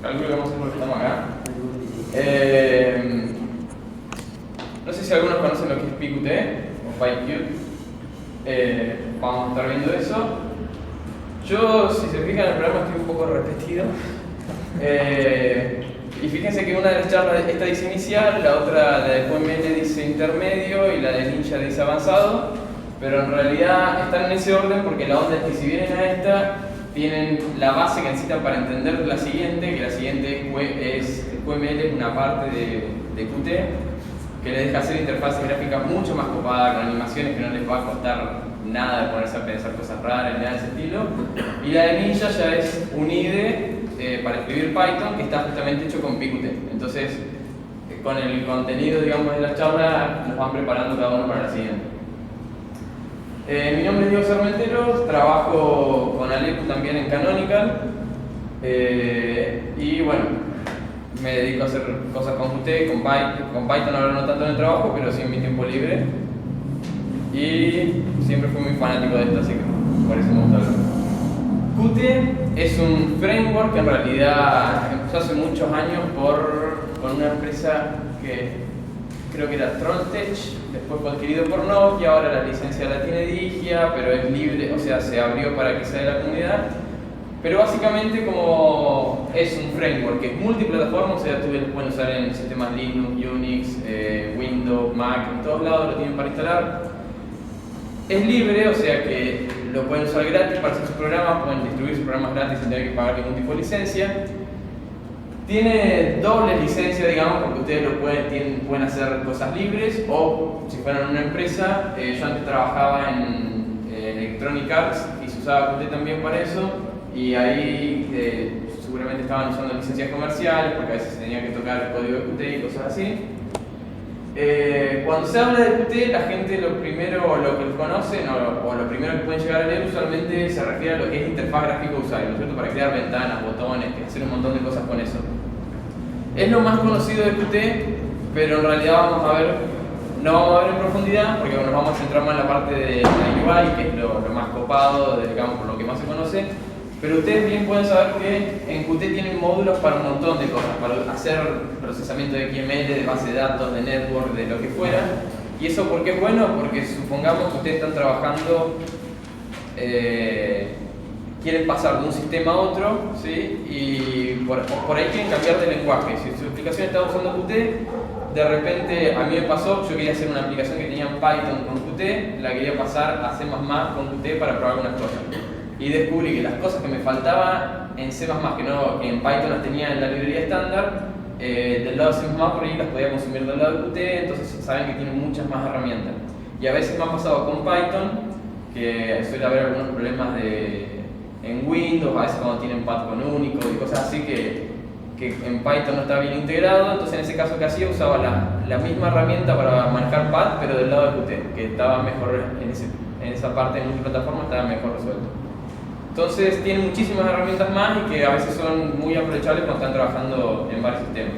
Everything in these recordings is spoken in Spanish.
calculo que vamos a hacer porque estamos acá. No sé si algunos conocen lo que es PQT o PyQt. Vamos a estar viendo eso. Yo, si se fijan en el programa, estoy un poco repetido. Y fíjense que una de las charlas, esta dice inicial, la otra, la de QML, dice intermedio y la de Ninja dice avanzado. Pero en realidad están en ese orden porque la onda es que si vienen a esta, tienen la base que necesitan para entender la siguiente, que la siguiente es QML, es una parte de Qt, que les deja hacer interfaces gráficas mucho más copadas, con animaciones que no les va a costar nada de ponerse a pensar cosas raras, ni nada de ese estilo. Y la de Ninja ya es un IDE para escribir Python, que está justamente hecho con PQT. Entonces, con el contenido, digamos, de la charla, nos van preparando cada uno para la siguiente. Mi nombre es Diego Sarmentero, trabajo con Alecu también en Canonical. Y bueno, me dedico a hacer cosas con Qt, con Python ahora no tanto en el trabajo, pero sí en mi tiempo libre. Y siempre fui muy fanático de esto, así que por eso me gusta hablar. Qt es un framework que en realidad empezó hace muchos años con una empresa que creo que era Trolltech, después fue adquirido por Nokia, ahora la licencia la tiene Digia, pero es libre, o sea, se abrió para que sea de la comunidad. Pero básicamente como es un framework que es multiplataforma, o sea, tú lo puedes usar en sistemas Linux, Unix, Windows, Mac, en todos lados lo tienen para instalar. Es libre, o sea que lo pueden usar gratis para hacer sus programas, pueden distribuir sus programas gratis sin tener que pagar ningún tipo de licencia. Tiene doble licencia, digamos, porque ustedes pueden hacer cosas libres o si fueran una empresa. Yo antes trabajaba en Electronic Arts y se usaba Qt también para eso, y ahí seguramente estaban usando licencias comerciales porque a veces se tenía que tocar el código de Qt y cosas así. Cuando se habla de Qt, la gente lo que conocen o lo primero que pueden llegar a leer usualmente se refiere a lo que es interfaz gráfica usuario, ¿no es cierto? Para crear ventanas, botones, hacer un montón de cosas con eso. Es lo más conocido de Qt, pero en realidad no vamos a ver en profundidad porque nos vamos a centrar más en la parte de la UI, que es lo más copado, digamos, por lo que más se conoce. Pero ustedes bien pueden saber que en Qt tienen módulos para un montón de cosas, para hacer procesamiento de XML, de base de datos, de network, de lo que fuera. ¿Y eso por qué es bueno? Porque supongamos que ustedes están trabajando, quieren pasar de un sistema a otro, ¿sí? Y por ahí quieren cambiar de lenguaje. Si su aplicación está usando Qt, de repente a mí me pasó, yo quería hacer una aplicación que tenía en Python con Qt, la quería pasar a C++ con Qt para probar algunas cosas. Y descubrí que las cosas que me faltaban en C++, que en Python las tenía en la librería estándar, del lado de C++ por ahí las podía consumir del lado de Qt, entonces saben que tienen muchas más herramientas. Y a veces me ha pasado con Python, que suele haber algunos problemas en Windows, a veces cuando tienen path con único y cosas así que en Python no está bien integrado, entonces en ese caso que hacía usaba la misma herramienta para manejar path, pero del lado de Qt, que estaba mejor en esa parte de multiplataforma, estaba mejor resuelto. Entonces tiene muchísimas herramientas más y que a veces son muy aprovechables cuando están trabajando en varios sistemas.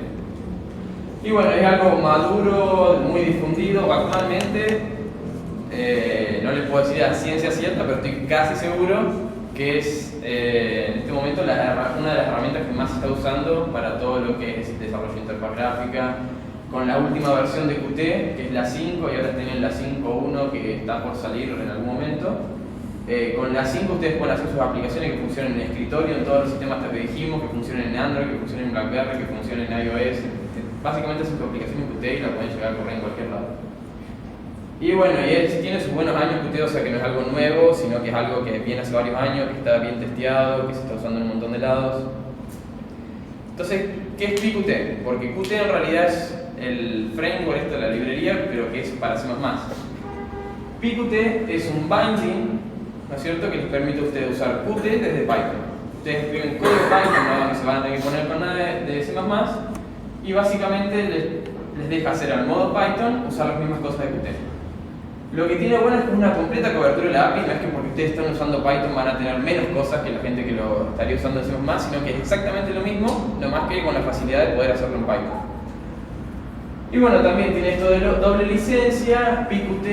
Y bueno, es algo maduro, muy difundido actualmente. No les puedo decir a ciencia cierta, pero estoy casi seguro que es en este momento una de las herramientas que más se está usando para todo lo que es desarrollo de interfaz gráfica. Con la última versión de Qt, que es la 5, y ahora tienen la 5.1 que está por salir en algún momento. Con la 5 ustedes pueden hacer sus aplicaciones que funcionen en escritorio, en todos los sistemas que dijimos, que funcionen en Android, que funcionen en BlackBerry, que funcionen en iOS. Básicamente hacen su aplicación en Qt y la pueden llegar a correr en cualquier lado. Y bueno, y él tiene sus buenos años Qt, o sea que no es algo nuevo, sino que es algo que viene hace varios años, que está bien testeado, que se está usando en un montón de lados. Entonces, ¿qué es PQT? Porque Qt en realidad es el framework, la librería, pero que es para C++. PQT es un binding, ¿no es cierto?, que les permite a ustedes usar Qt desde Python. Ustedes escriben código Python, no se van a tener que poner con nada de C++, y básicamente les deja hacer al modo Python usar las mismas cosas de Qt. Lo que tiene bueno es que es una completa cobertura de la API, no es que porque ustedes están usando Python van a tener menos cosas que la gente que lo estaría usando en C++, sino que es exactamente lo mismo, no más que con la facilidad de poder hacerlo en Python. Y bueno, también tiene esto de doble licencia. PQT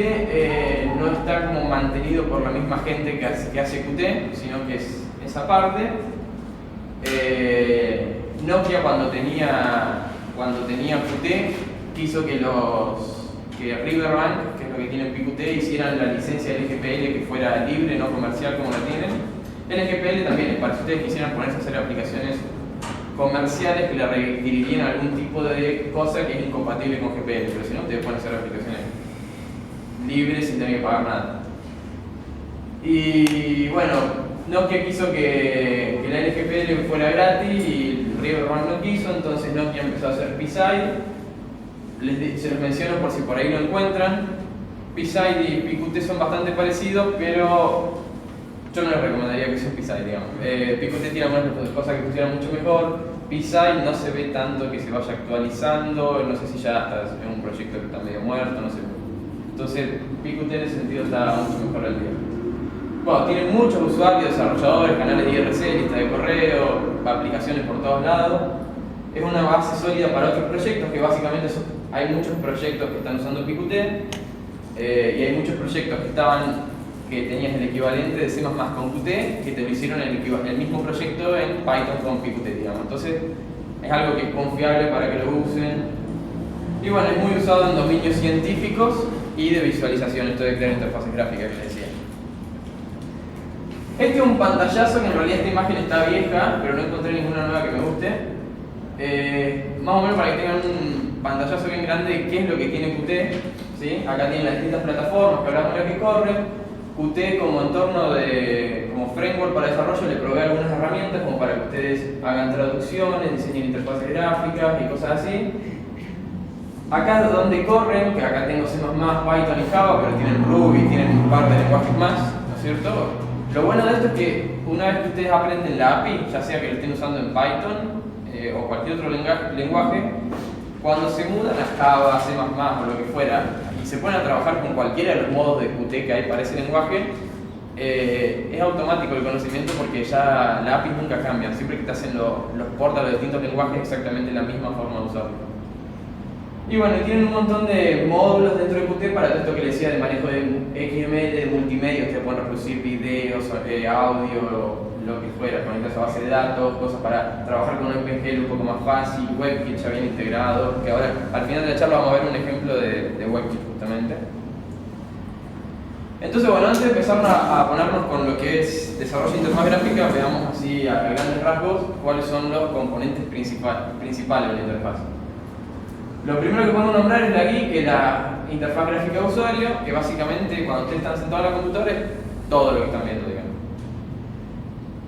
no está como mantenido por la misma gente que hace Qt, sino que es esa parte. Nokia cuando tenía Qt quiso que Riverbank, que es lo que tiene PQT, hicieran la licencia del LGPL que fuera libre, no comercial como la tienen. El LGPL también, para si ustedes quisieran ponerse a hacer aplicaciones comerciales que le requerirían algún tipo de cosa que es incompatible con GPL, pero si no, ustedes pueden hacer aplicaciones libres sin tener que pagar nada. Y bueno, Nokia quiso que la LGPL fuera gratis y Riverbank no quiso, entonces Nokia empezó a hacer P-Side. Se los menciono por si por ahí lo encuentran. P-Side y PQT son bastante parecidos, pero yo no les recomendaría que usen P-Side, digamos. PQT tiene algunas cosas que funcionan mucho mejor. P-Side no se ve tanto que se vaya actualizando, no sé si ya está en un proyecto que está medio muerto, no sé. Entonces, PQT en ese sentido está mucho mejor al día. Bueno, tiene muchos usuarios, desarrolladores, canales de IRC, lista de correo, aplicaciones por todos lados. Es una base sólida para otros proyectos, que básicamente hay muchos proyectos que están usando PQT y hay muchos proyectos que tenías el equivalente de C++ con Qt, que te lo hicieron el mismo proyecto en Python con PQT, digamos. Entonces, es algo que es confiable para que lo usen. Y bueno, es muy usado en dominios científicos y de visualización, esto de crear interfaces gráficas que les decía. Este es un pantallazo que en realidad esta imagen está vieja, pero no encontré ninguna nueva que me guste. Más o menos para que tengan un pantallazo bien grande de qué es lo que tiene Qt, ¿sí? Acá tienen las distintas plataformas que hablamos de las que corren. Qt como entorno como framework para desarrollo le provee algunas herramientas como para que ustedes hagan traducciones, diseñen interfaces gráficas y cosas así. Acá es donde corren, que acá tengo C++, Python y Java, pero tienen Ruby, tienen un par de lenguajes más, ¿no es cierto? Lo bueno de esto es que una vez que ustedes aprenden la API, ya sea que lo estén usando en Python o cualquier otro lenguaje, cuando se mudan a Java, C++ o lo que fuera, y se ponen a trabajar con cualquiera de los modos de Qt que hay para ese lenguaje, es automático el conocimiento porque ya la API nunca cambia, siempre que te hacen los ports a los distintos lenguajes exactamente la misma forma de usarlo. Y bueno, tienen un montón de módulos dentro de Qt para todo esto que les decía de manejo de XML, de multimedia. Ustedes pueden reproducir videos, audio, lo que fuera, conectarse a base de datos, cosas para trabajar con un OpenGL un poco más fácil, WebKit ya bien integrado, que ahora al final de la charla vamos a ver un ejemplo de WebKit justamente. Entonces bueno, antes de empezar a ponernos con lo que es desarrollo de interfaz gráfica, veamos así a grandes rasgos cuáles son los componentes principales de la interfaz. Lo primero que podemos nombrar es la GUI, que es la interfaz gráfica de usuario, que básicamente cuando ustedes están sentados en la computadora es todo lo que están viendo, digamos.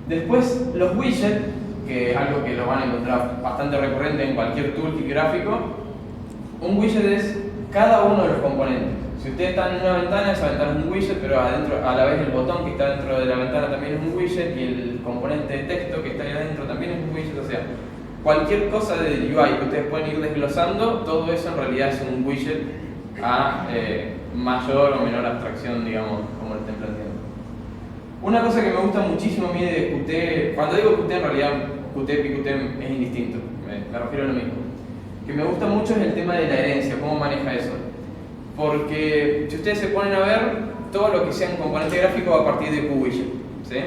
Después los widgets, que es algo que lo van a encontrar bastante recurrente en cualquier toolkit gráfico. Un widget es cada uno de los componentes. Si ustedes están en una ventana, esa ventana es un widget, pero adentro, a la vez el botón que está dentro de la ventana también es un widget y el componente de texto que está ahí adentro también es un widget, o sea, cualquier cosa del UI que ustedes pueden ir desglosando, todo eso en realidad es un widget a mayor o menor abstracción, digamos, como lo estén planteando. Una cosa que me gusta muchísimo a mí de Qt, cuando digo Qt en realidad Qt y Qt es indistinto, me refiero a lo mismo. Que me gusta mucho es el tema de la herencia, cómo maneja eso. Porque si ustedes se ponen a ver, todo lo que sea un componente gráfico va a partir de QWidget, ¿sí?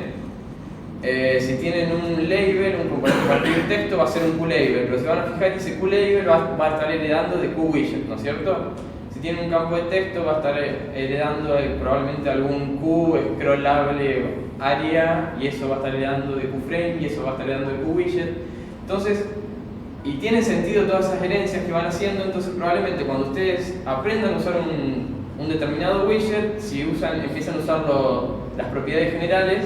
Si tienen un label, un componente a partir del texto, va a ser un QLabel, pero si van a fijar que ese QLabel va a estar heredando de QWidget, ¿no es cierto? Si tienen un campo de texto, va a estar heredando probablemente algún Q, scrollable area, y eso va a estar heredando de QFrame, y eso va a estar heredando de QWidget. Entonces, y tiene sentido todas esas herencias que van haciendo, entonces probablemente cuando ustedes aprendan a usar un determinado widget, si empiezan a usar las propiedades generales,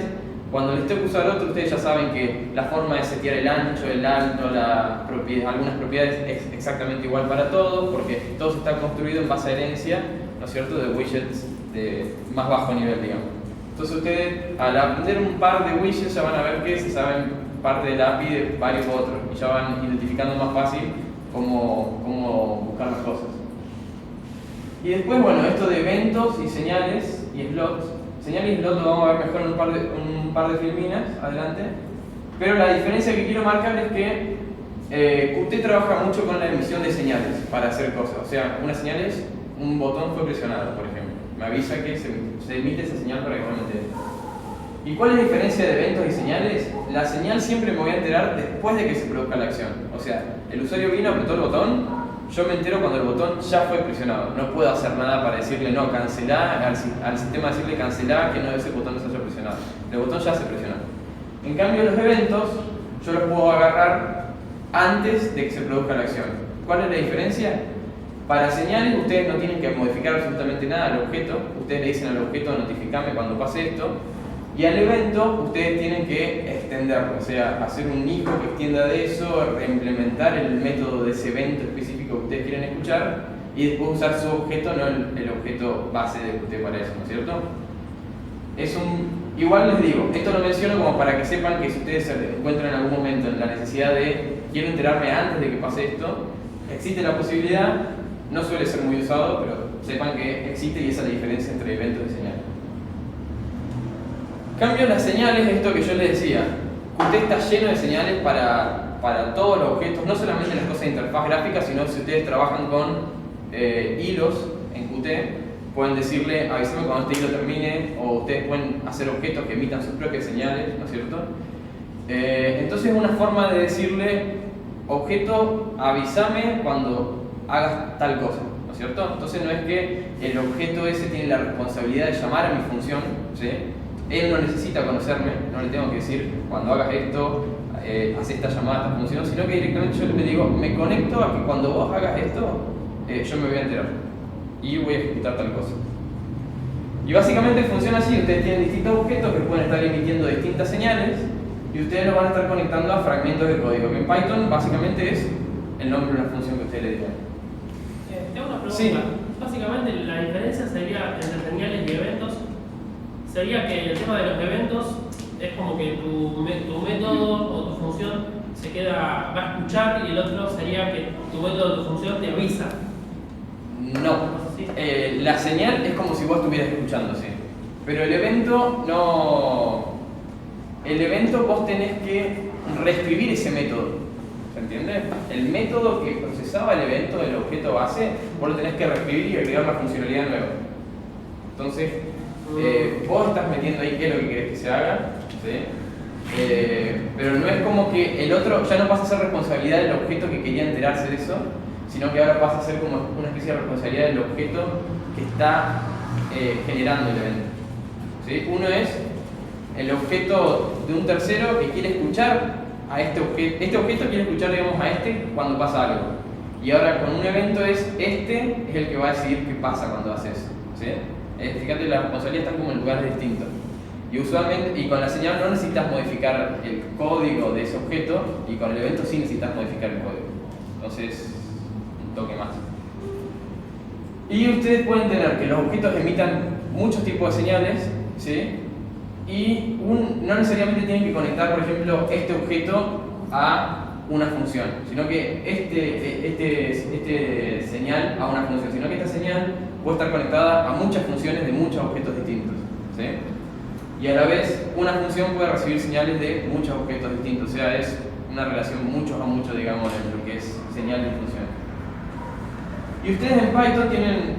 cuando les toque usar otro, ustedes ya saben que la forma de setear el ancho, el alto, algunas propiedades es exactamente igual para todos, porque todo está construido en base a herencia, ¿no es cierto?, de widgets de más bajo nivel, digamos. Entonces ustedes, al aprender un par de widgets, ya van a ver que se saben parte de la API de varios otros, y ya van identificando más fácil cómo buscar las cosas. Y después, bueno, esto de eventos y señales y slots. Señales y slots lo vamos a ver mejor en un par de filminas, adelante. Pero la diferencia que quiero marcar es que Qt trabaja mucho con la emisión de señales para hacer cosas. O sea, una señal es un botón fue presionado, por ejemplo. Me avisa que se emite esa señal para que realmente. ¿Y cuál es la diferencia de eventos y señales? La señal siempre me voy a enterar después de que se produzca la acción. O sea, el usuario vino, apretó el botón, yo me entero cuando el botón ya fue presionado. No puedo hacer nada para decirle no, cancelá, al sistema decirle cancelá que no ese botón no se haya presionado. El botón ya se presionó. En cambio, los eventos yo los puedo agarrar antes de que se produzca la acción. ¿Cuál es la diferencia? Para señales ustedes no tienen que modificar absolutamente nada al objeto. Ustedes le dicen al objeto notificame cuando pase esto. Y al evento ustedes tienen que extenderlo, o sea, hacer un hijo que extienda de eso, reimplementar el método de ese evento específico que ustedes quieren escuchar y después usar su objeto, no el objeto base de usted para eso, ¿no es cierto? Igual les digo, esto lo menciono como para que sepan que si ustedes se encuentran en algún momento en la necesidad de quiero enterarme antes de que pase esto, existe la posibilidad, no suele ser muy usado, pero sepan que existe y esa es la diferencia entre eventos y señales. Cambio las señales, esto que yo les decía, Qt está lleno de señales para todos los objetos, no solamente las cosas de interfaz gráfica, sino si ustedes trabajan con hilos en Qt, pueden decirle avísame cuando este hilo termine, o ustedes pueden hacer objetos que emitan sus propias señales, ¿no es cierto? Entonces es una forma de decirle objeto avísame cuando hagas tal cosa, ¿no es cierto? Entonces no es que el objeto ese tiene la responsabilidad de llamar a mi función, ¿sí? Él no necesita conocerme, no le tengo que decir cuando hagas esto, haz esta llamada, esta función, sino que directamente yo le digo, me conecto a que cuando vos hagas esto, yo me voy a enterar y voy a ejecutar tal cosa. Y básicamente funciona así, ustedes tienen distintos objetos que pueden estar emitiendo distintas señales y ustedes los van a estar conectando a fragmentos de código, que en Python básicamente es el nombre de una función que ustedes le digan. Tengo una pregunta. Sí. Básicamente la diferencia sería entre señales y eventos. Sería que el tema de los eventos es como que tu método o tu función va a escuchar y el otro sería que tu método o tu función te avisa. No, la señal es como si vos estuvieras escuchando, sí. Pero el evento no. El evento vos tenés que reescribir ese método. ¿Se entiende? El método que procesaba el evento del objeto base, vos lo tenés que reescribir y agregar la funcionalidad nueva. Entonces, vos estás metiendo ahí qué es lo que querés que se haga, ¿sí? Pero no es como que el otro ya no pasa a ser responsabilidad del objeto que quería enterarse de eso, sino que ahora pasa a ser como una especie de responsabilidad del objeto que está generando el evento. ¿Sí? Uno es el objeto de un tercero que quiere escuchar a este objeto quiere escuchar, digamos, a este cuando pasa algo. Y ahora con un evento es el que va a decidir qué pasa cuando hace eso. ¿Sí? Fíjate, las responsabilidades están como en lugares distintos. Y usualmente, y con la señal no necesitas modificar el código de ese objeto, y con el evento sí necesitas modificar el código. Entonces, un toque más. Y ustedes pueden tener que los objetos emitan muchos tipos de señales, ¿sí? Y no necesariamente tienen que conectar, por ejemplo, este objeto a una función, sino que este señal a una función, sino que esta señal puede estar conectada a muchas funciones de muchos objetos distintos, ¿sí? Y a la vez una función puede recibir señales de muchos objetos distintos, o sea, es una relación muchos a muchos, digamos, en lo que es señal y función. Y ustedes en Python tienen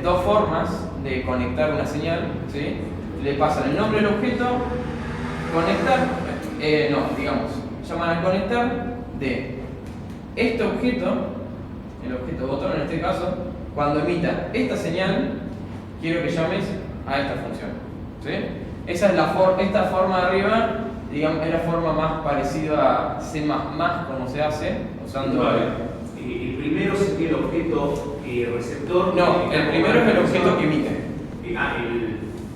dos formas de conectar una señal, ¿sí? Le pasan el nombre del objeto, conectar, llaman a conectar de este objeto, el objeto botón en este caso, cuando emita esta señal, quiero que llames a esta función, ¿sí? Esa es esta forma de arriba, digamos, es la forma más parecida a C++, como se hace, usando... Vale. El primero sería el objeto receptor. No, el primero es el objeto que emite.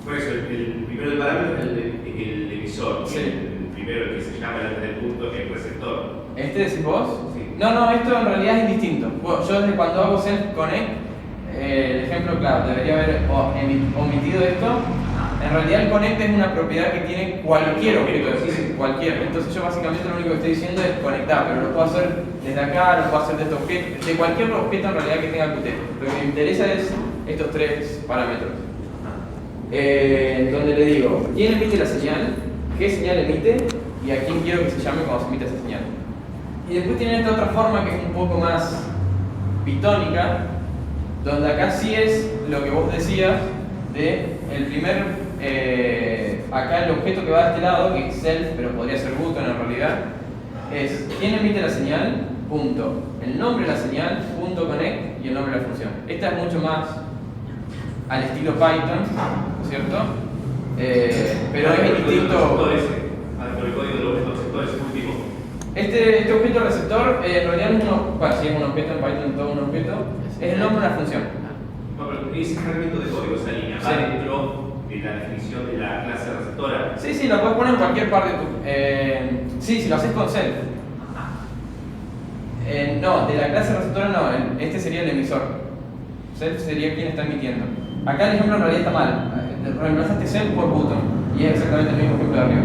Por eso, el primero del parámetro es el emisor. Sí. El primero, el que se llama antes del punto, el receptor. ¿Este decís vos? Sí. No, esto en realidad es distinto. Yo desde cuando hago self-connect, el ejemplo claro, debería haber omitido esto. En realidad el connect es una propiedad que tiene cualquier objeto, cualquier. Entonces yo básicamente lo único que estoy diciendo es conectar, pero lo puedo hacer desde acá, lo puedo hacer de este objeto, de cualquier objeto en realidad que tenga Qt. Lo que me interesa es estos tres parámetros. Donde le digo, ¿quién emite la señal? ¿Qué señal emite? Y a quién quiero que se llame cuando se emite esa señal. Y después tienen esta otra forma que es un poco más pitónica, donde acá sí es lo que vos decías de el primer acá el objeto que va de este lado, que es self, pero podría ser button en realidad, es quién emite la señal, punto, el nombre de la señal, punto connect y el nombre de la función. Esta es mucho más al estilo Python, ¿no es cierto? Pero es distinto. Con el código de los receptores último. Este objeto receptor en realidad no es bueno, si es un objeto en Python, todo un objeto, es el nombre de una función. No, pero ese fragmento de código, esa línea, va Sí. dentro de la definición de la clase receptora. Sí, la puedes poner en cualquier parte de tu. Sí, si lo haces con self. No, de la clase receptora no, este sería el emisor. Self sería quien está emitiendo. Acá el ejemplo en realidad está mal. Reemplazaste self por button y es exactamente el mismo ejemplo de arriba.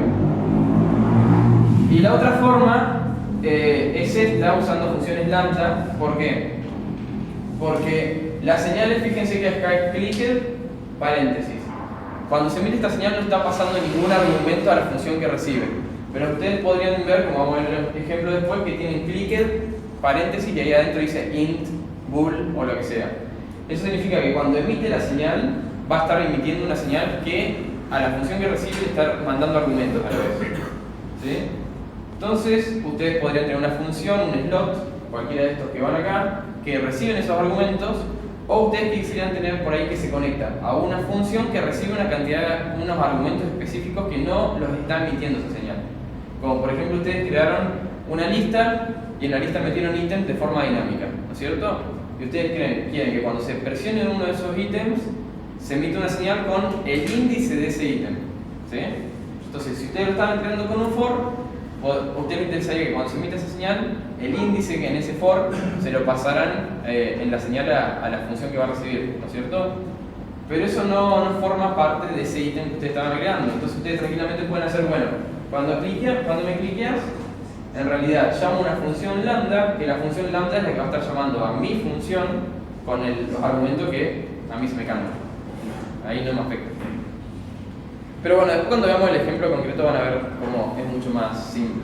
Y la otra forma es esta, usando funciones lambda. ¿Por qué? Porque las señales, fíjense que acá es clicked, paréntesis. Cuando se emite esta señal no está pasando ningún argumento a la función que recibe. Pero ustedes podrían ver, como vamos a ver el ejemplo después, que tienen clicked, paréntesis, y ahí adentro dice int, bool o lo que sea. Eso significa que cuando emite la señal, va a estar emitiendo una señal que a la función que recibe le está mandando argumentos a la vez. ¿Sí? Entonces, ustedes podrían tener una función, un slot, cualquiera de estos que van acá, que reciben esos argumentos, o ustedes quisieran tener por ahí que se conecta a una función que recibe una cantidad, unos argumentos específicos que no los está emitiendo esa señal. Como por ejemplo, ustedes crearon una lista y en la lista metieron ítems de forma dinámica, ¿no es cierto? Y ustedes quieren que cuando se presione uno de esos ítems, se emite una señal con el índice de ese ítem. ¿Sí? Entonces, si ustedes lo están entrenando con un for, ustedes les interesaría que cuando se emite esa señal, el índice que en ese for se lo pasarán en la señal a la función que va a recibir, ¿no es cierto? Pero eso no forma parte de ese ítem que ustedes estaban creando. Entonces ustedes tranquilamente pueden hacer, bueno, cuando me cliqueas, en realidad llamo una función lambda, que la función lambda es la que va a estar llamando a mi función con los argumentos que a mí se me cantan. Ahí no me afecta. Pero bueno, después cuando veamos el ejemplo concreto van a ver cómo es mucho más simple.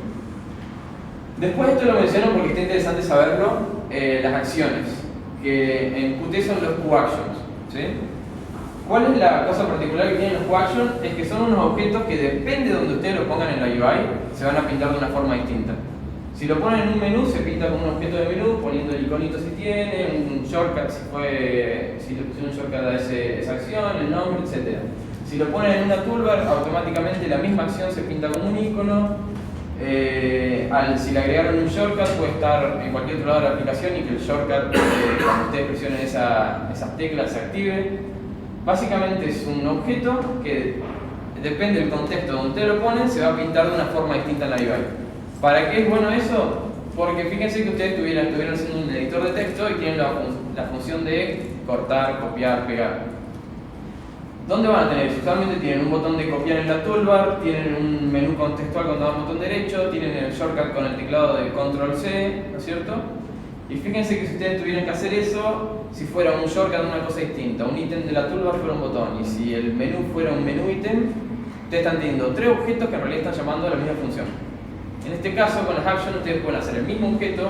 Después esto lo menciono porque está interesante saberlo, las acciones, que en Qt son los QActions. ¿Sí? ¿Cuál es la cosa particular que tienen los QActions? Es que son unos objetos que depende de donde ustedes lo pongan en la UI, se van a pintar de una forma distinta. Si lo ponen en un menú, se pinta como un objeto de menú, poniendo el iconito si tiene, un shortcut si le pusieron un shortcut a esa acción, el nombre, etc. Si lo ponen en una toolbar, automáticamente la misma acción se pinta como un icono. Si le agregaron un shortcut, puede estar en cualquier otro lado de la aplicación y que el shortcut, cuando ustedes presionen esas teclas, se active. Básicamente es un objeto que depende del contexto donde ustedes lo ponen, se va a pintar de una forma distinta en la UI. ¿Para qué es bueno eso? Porque fíjense que ustedes estuvieran haciendo un editor de texto y tienen la función de cortar, copiar, pegar. ¿Dónde van a tener eso? Usualmente tienen un botón de copiar en la toolbar, tienen un menú contextual con un botón derecho, tienen el shortcut con el teclado de Control C, ¿no es cierto? Y fíjense que si ustedes tuvieran que hacer eso, si fuera un shortcut una cosa distinta, un ítem de la toolbar fuera un botón, y si el menú fuera un menú ítem, ustedes están teniendo tres objetos que en realidad están llamando a la misma función. En este caso, con las actions, ustedes pueden hacer el mismo objeto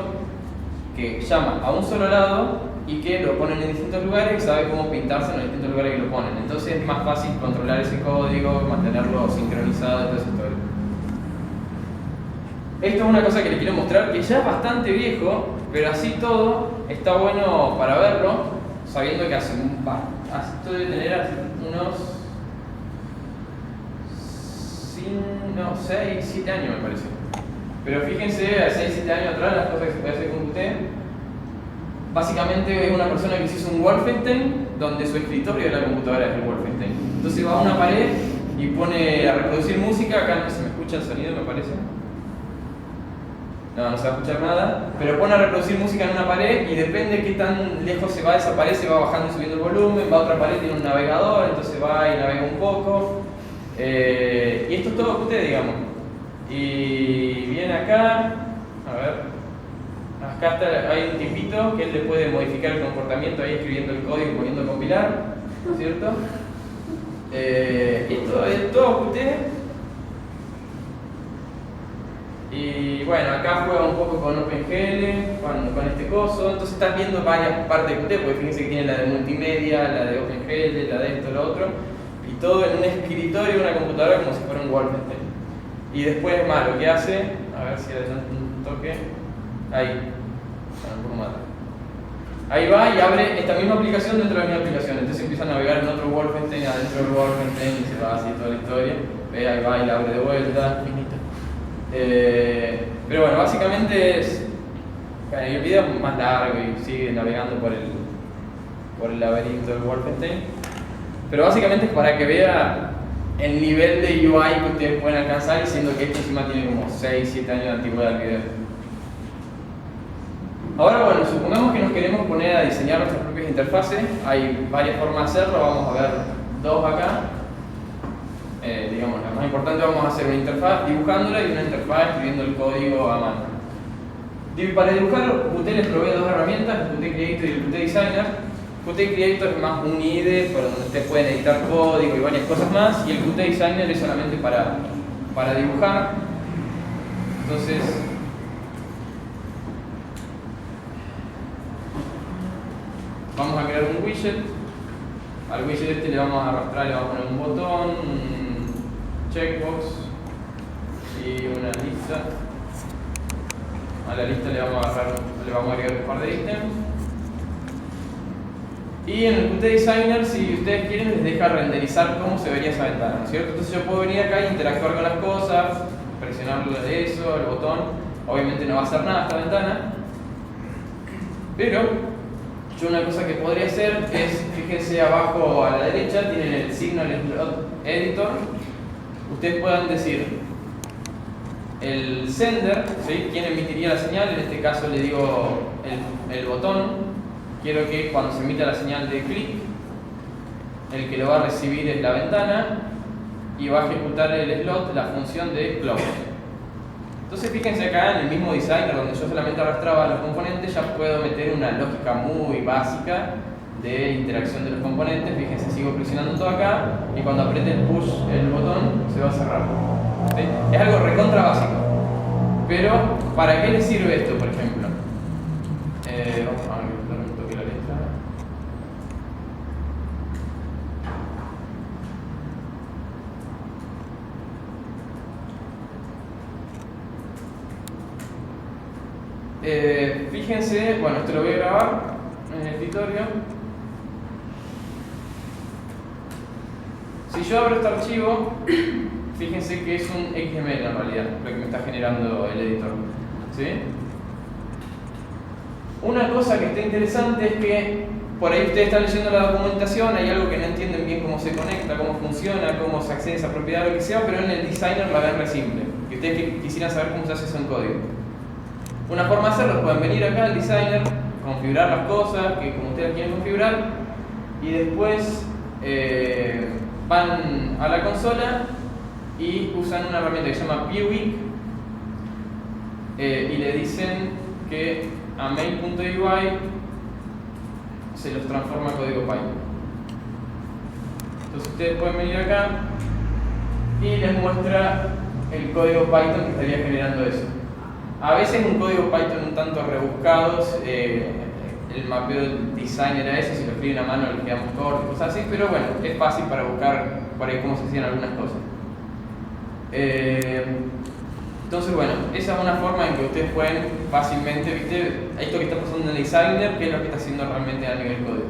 que llama a un solo lado y que lo ponen en distintos lugares y sabe cómo pintarse en los distintos lugares que lo ponen. Entonces es más fácil controlar ese código, mantenerlo sincronizado y todo eso. Esto es una cosa que les quiero mostrar que ya es bastante viejo, pero así todo está bueno para verlo, sabiendo que esto debe tener unos 6, 7 años me parece. Pero fíjense, a 6, 7 años atrás, las cosas que se puede hacer con Qt. Básicamente es una persona que se hizo un Wolfenstein, donde su escritorio de la computadora es el Wolfenstein. Entonces va a una pared y pone a reproducir música. Acá no se me escucha el sonido, me parece. No se va a escuchar nada. Pero pone a reproducir música en una pared y depende de qué tan lejos se va de esa pared, se va bajando y subiendo el volumen. Va a otra pared, tiene un navegador, entonces va y navega un poco. Y esto es todo Qt, digamos. Y viene acá, a ver. Acá hay un tipito que él le puede modificar el comportamiento ahí escribiendo el código y poniendo a compilar, ¿no es cierto? Esto es todo Qt. Y bueno, acá juega un poco con OpenGL, con este coso. Entonces están viendo varias partes de Qt, porque fíjense que tiene la de multimedia, la de OpenGL, la de esto, lo otro. y todo en un escritorio de una computadora como si fuera un Wolfenstein. Y después, lo que hace, a ver si adelante un toque, ahí, un poco más. Ahí va y abre esta misma aplicación dentro de la misma aplicación. Entonces empieza a navegar en otro Wolfenstein, adentro del Wolfenstein, y se va así toda la historia. Ve, ahí va y la abre de vuelta. Pero bueno, básicamente es. El video es más largo y sigue navegando por el laberinto del Wolfenstein. Pero básicamente es para que vea el nivel de UI que ustedes pueden alcanzar, y siendo que esto encima tiene como 6-7 años de antigüedad el video. Ahora bueno, supongamos que nos queremos poner a diseñar nuestras propias interfaces. Hay varias formas de hacerlo, vamos a ver dos acá. Digamos, la más importante, vamos a hacer una interfaz dibujándola y una interfaz escribiendo el código a mano. Para dibujarlo, Qt les provee dos herramientas, el Qt Creator y el Qt Designer. Qt Creator es más un IDE, por donde ustedes pueden editar código y varias cosas más, y el Qt Designer es solamente para dibujar. Entonces, vamos a crear un widget. Al widget este le vamos a arrastrar, le vamos a poner un botón, un checkbox y una lista. A la lista le vamos a agregar un par de ítems. Y en el Qt Designer, si ustedes quieren, les deja renderizar cómo se vería esa ventana, ¿no es cierto? Entonces yo puedo venir acá e interactuar con las cosas, presionar eso, el botón. Obviamente no va a hacer nada esta ventana, pero yo una cosa que podría hacer es, fíjense abajo a la derecha, tienen el signo del slot editor. Ustedes puedan decir el sender, ¿sí? ¿Quién emitiría la señal? En este caso le digo el botón. Quiero que cuando se emita la señal de clic, el que lo va a recibir es la ventana y va a ejecutar el slot, la función de close. Entonces fíjense acá en el mismo designer, donde yo solamente arrastraba los componentes, ya puedo meter una lógica muy básica de interacción de los componentes. Fíjense, sigo presionando todo acá y cuando apriete el push, el botón, se va a cerrar. ¿Sí? Es algo recontra básico. Pero, ¿para qué le sirve esto, por ejemplo? Vamos a ver, un toque la letra. Fíjense, bueno, esto lo voy a grabar en el escritorio. Si yo abro este archivo, fíjense que es un XML en realidad, lo que me está generando el editor. ¿Sí? Una cosa que está interesante es que por ahí ustedes están leyendo la documentación, hay algo que no entienden bien cómo se conecta, cómo funciona, cómo se accede a esa propiedad, lo que sea, pero en el designer la ven re simple. Que ustedes quisieran saber cómo se hace eso en código. Una forma de hacerlo, pueden venir acá al designer, configurar las cosas que como ustedes quieren configurar, y después van a la consola y usan una herramienta que se llama Viewing y le dicen que a main.ui se los transforma a código Python. Entonces ustedes pueden venir acá y les muestra el código Python que estaría generando eso. A veces un código Python un tanto rebuscado, el mapeo del designer a ese, si lo escriben a mano le quedamos corto y cosas así, pero bueno, es fácil para buscar por ahí cómo se hacían algunas cosas. Entonces bueno, esa es una forma en que ustedes pueden fácilmente, ¿viste? Esto que está pasando en el designer, qué es lo que está haciendo realmente a nivel código.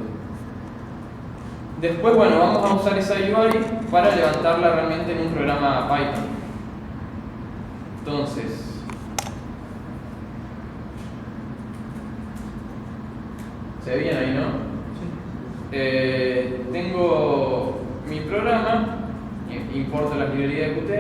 Después, bueno, vamos a usar esa UI para levantarla realmente en un programa Python. Entonces, ¿se ve bien ahí, no? Sí. Tengo mi programa, importo la librería de Qt.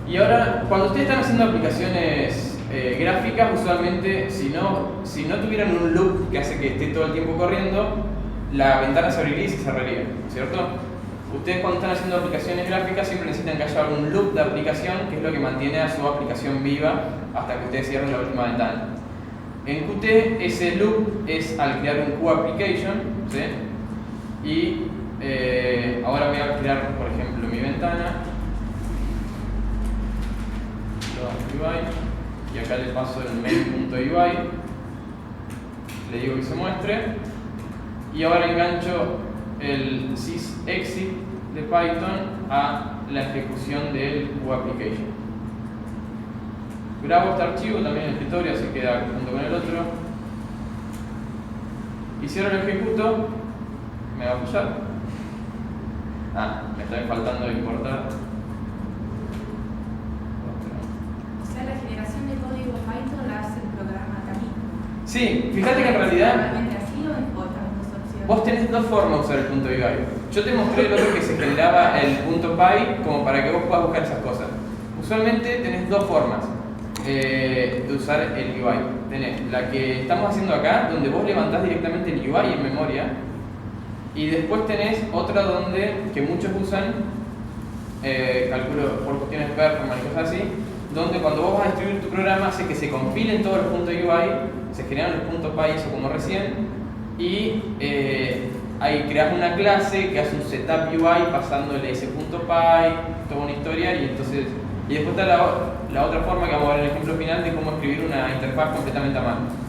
Y ahora, cuando ustedes están haciendo aplicaciones gráficas, usualmente, si no tuvieran un loop que hace que esté todo el tiempo corriendo, la ventana se abriría y se cerraría, ¿cierto? Ustedes cuando están haciendo aplicaciones gráficas siempre necesitan que haya algún loop de aplicación, que es lo que mantiene a su aplicación viva hasta que ustedes cierren la última ventana. En Qt ese loop es al crear un QApplication, ¿sí? Y ahora voy a crear, por ejemplo, mi ventana. Y acá le paso el main.ui, le digo que se muestre y ahora engancho el sysexit de Python a la ejecución del WebApplication. Grabo este archivo también en el escritorio, así queda junto con el otro. Y si ahora lo ejecuto, me va a fallar. Me está faltando importar. O sea, la generación de código Python la hace el programa también. Sí, fíjate que en realidad ¿Solamente así o en otras dos opciones? vos tenés dos formas de usar el punto .py. Yo te mostré el otro que se generaba el punto .py como para que vos puedas buscar esas cosas. Usualmente tenés dos formas de usar el UI. Tenés la que estamos haciendo acá, donde vos levantás directamente el UI en memoria, y después tenés otra que muchos usan, calculo por cuestiones performance y cosas así, donde cuando vos vas a distribuir tu programa hace que se compilen todos los puntos UI, se generan los puntos .py, eso como recién, y ahí creas una clase que hace un setup UI pasándole ese punto .py, toda una historia, y después está la otra forma que vamos a ver en el ejemplo final de cómo escribir una interfaz completamente a mano.